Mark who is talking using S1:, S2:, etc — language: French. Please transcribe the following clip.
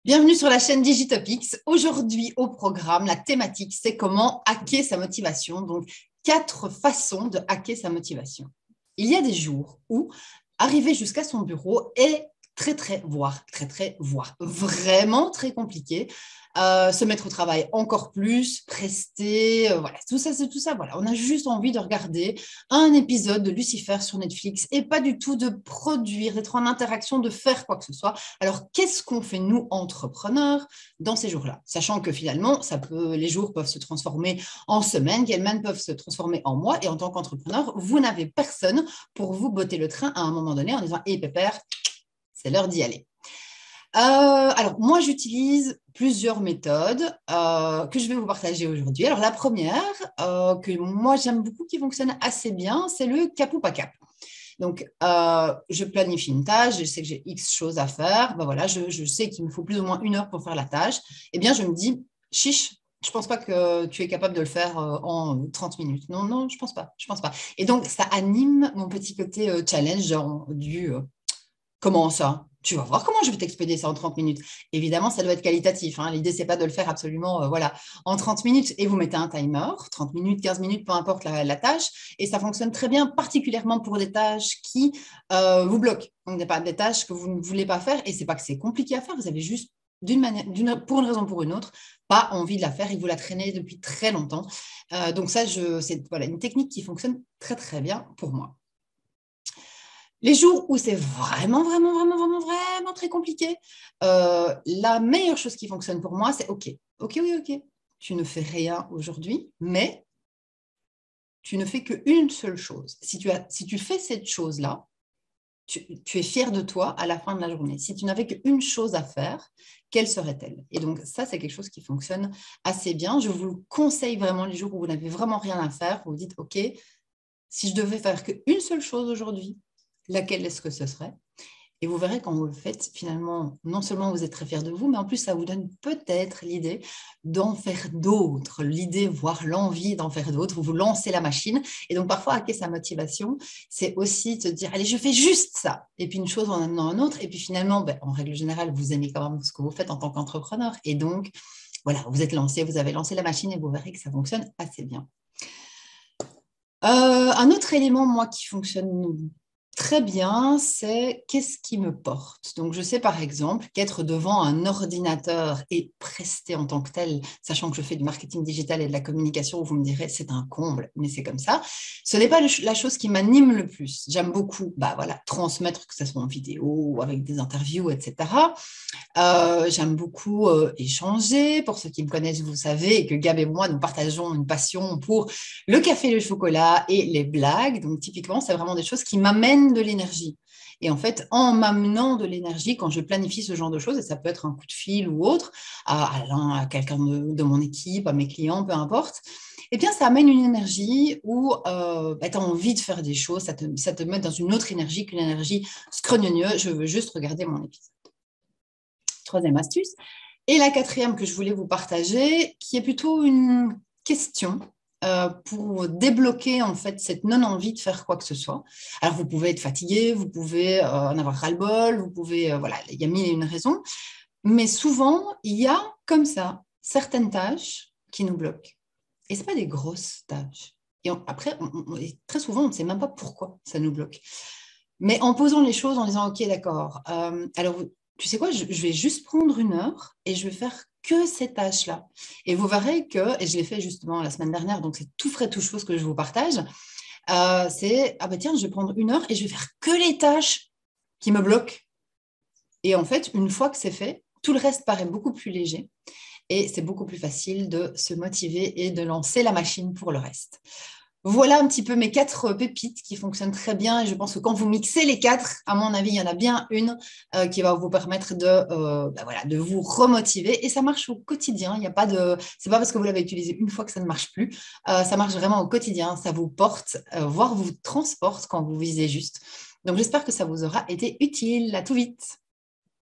S1: Bienvenue sur la chaîne Digitopics. Aujourd'hui, au programme, la thématique, c'est comment hacker sa motivation. Donc, 4 façons de hacker sa motivation. Il y a des jours où arriver jusqu'à son bureau est voire vraiment très compliqué. Se mettre au travail encore plus, prester, voilà, tout ça, c'est tout ça. Voilà, on a juste envie de regarder un épisode de Lucifer sur Netflix et pas du tout de produire, d'être en interaction, de faire quoi que ce soit. Alors, qu'est-ce qu'on fait, nous, entrepreneurs, dans ces jours-là? Sachant que finalement, les jours peuvent se transformer en semaines, les semaines peuvent se transformer en mois, et en tant qu'entrepreneur, vous n'avez personne pour vous botter le train à un moment donné en disant « Hé, pépère, c'est l'heure d'y aller ». Alors, moi, j'utilise plusieurs méthodes que je vais vous partager aujourd'hui. Alors, la première, que moi, j'aime beaucoup, qui fonctionne assez bien, c'est le cap ou pas cap. Donc, je planifie une tâche, je sais que j'ai X choses à faire, ben voilà, je sais qu'il me faut plus ou moins 1 heure pour faire la tâche. Eh bien, je me dis, chiche, je ne pense pas que tu es capable de le faire en 30 minutes. Non, non, je ne pense pas, je pense pas. Et donc, ça anime mon petit côté challenge, genre comment ça? Tu vas voir comment je vais t'expédier ça en 30 minutes. Évidemment, ça doit être qualitatif, hein. L'idée, c'est pas de le faire absolument voilà, en 30 minutes. Et vous mettez un timer, 30 minutes, 15 minutes, peu importe la tâche. Et ça fonctionne très bien, particulièrement pour des tâches qui vous bloquent. Donc, des tâches que vous ne voulez pas faire. Et c'est pas que c'est compliqué à faire. Vous avez juste, pour une raison ou pour une autre, pas envie de la faire et vous la traînez depuis très longtemps. Donc ça, c'est voilà, une technique qui fonctionne très, très bien pour moi. Les jours où c'est vraiment très compliqué, la meilleure chose qui fonctionne pour moi, c'est OK, oui, OK. Tu ne fais rien aujourd'hui, mais tu ne fais qu'une seule chose. Si tu fais cette chose-là, tu es fier de toi à la fin de la journée. Si tu n'avais qu'une chose à faire, quelle serait-elle? Et donc, ça, c'est quelque chose qui fonctionne assez bien. Je vous conseille vraiment les jours où vous n'avez vraiment rien à faire, vous vous dites, OK, si je devais faire qu'une seule chose aujourd'hui, laquelle est-ce que ce serait? Et vous verrez quand vous le faites, finalement, non seulement vous êtes très fier de vous, mais en plus, ça vous donne peut-être l'idée d'en faire d'autres, l'idée, voire l'envie d'en faire d'autres. Vous lancez la machine. Et donc, parfois, hacker sa motivation, c'est aussi te dire, allez, je fais juste ça. Et puis, une chose en amenant un autre. Et puis, finalement, en règle générale, vous aimez quand même ce que vous faites en tant qu'entrepreneur. Et donc, voilà, vous êtes lancé, vous avez lancé la machine et vous verrez que ça fonctionne assez bien. Un autre élément, moi, qui fonctionne très bien, c'est qu'est-ce qui me porte. Donc, je sais par exemple qu'être devant un ordinateur et prester en tant que tel, sachant que je fais du marketing digital et de la communication, vous me direz c'est un comble, mais c'est comme ça. Ce n'est pas la chose qui m'anime le plus. J'aime beaucoup, voilà, transmettre, que ce soit en vidéo, avec des interviews, etc. J'aime beaucoup échanger. Pour ceux qui me connaissent, vous savez que Gab et moi, nous partageons une passion pour le café, le chocolat et les blagues. Donc, typiquement, c'est vraiment des choses qui m'amènent de l'énergie. Et en fait, en m'amenant de l'énergie, quand je planifie ce genre de choses, et ça peut être un coup de fil ou autre, à quelqu'un de mon équipe, à mes clients, peu importe, eh bien, ça amène une énergie où tu as envie de faire des choses, ça te met dans une autre énergie qu'une énergie scrognogneuse. Je veux juste regarder mon épisode. Troisième astuce. Et la quatrième que je voulais vous partager, qui est plutôt une question pour débloquer en fait cette non-envie de faire quoi que ce soit. Alors, vous pouvez être fatigué, vous pouvez en avoir ras-le-bol, vous pouvez, voilà, il y a mille et une raisons. Mais souvent, il y a comme ça certaines tâches qui nous bloquent. Et ce n'est pas des grosses tâches. Et après, très souvent, on ne sait même pas pourquoi ça nous bloque. Mais en posant les choses, en disant, OK, d'accord, alors tu sais quoi, je vais juste prendre 1 heure et je vais faire que ces tâches-là. Et vous verrez que, et je l'ai fait justement la semaine dernière, donc c'est tout frais, tout chaud ce que je vous partage, c'est, tiens, je vais prendre 1 heure et je vais faire que les tâches qui me bloquent. Et en fait, une fois que c'est fait, tout le reste paraît beaucoup plus léger et c'est beaucoup plus facile de se motiver et de lancer la machine pour le reste. Voilà un petit peu mes 4 pépites qui fonctionnent très bien et je pense que quand vous mixez les 4, à mon avis, il y en a bien une qui va vous permettre de vous remotiver et ça marche au quotidien. Il y a pas de, c'est pas parce que vous l'avez utilisé une fois que ça ne marche plus. Ça marche vraiment au quotidien. Ça vous porte, voire vous transporte quand vous visez juste. Donc j'espère que ça vous aura été utile. À tout vite.